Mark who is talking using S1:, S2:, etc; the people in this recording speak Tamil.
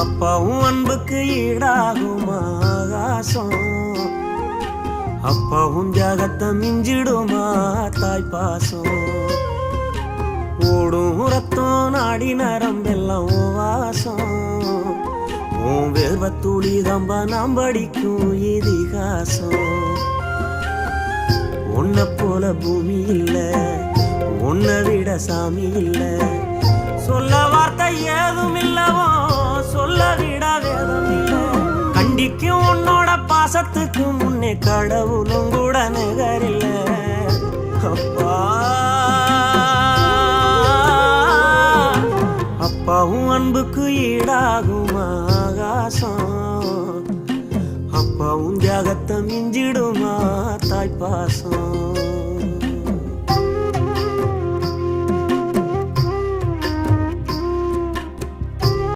S1: அப்பாவும் அன்புக்கு ஈடாகுமா ஆகாசம், அப்பாவும் தியாகத்தை மிஞ்சிடுமா தாய் பாசம். ஓடும் ரத்தம் நாடி நரம்பெல்லாம் ஓ வாசம், உன் வேர்வத்தூளி தம்ப நாம் படிக்கும் இதிகாசம். உன்னை போல பூமி இல்ல, உன்னை விட சாமி இல்ல, சொல்ல வார்த்தை ஏதும் இல்லவோ சொல்ல விட வேதம் இல்ல. கண்டிக்கும் உன்னோட பாசத்துக்கு முன்னே கடவுளும் கூட நிகரில்ல. அப்பா அப்பாவும் அன்புக்கு ஈடாகுமா ஆகாசம், அப்பாவும் தியாகத்தை மிஞ்சிடுமா தாய் பாசம்.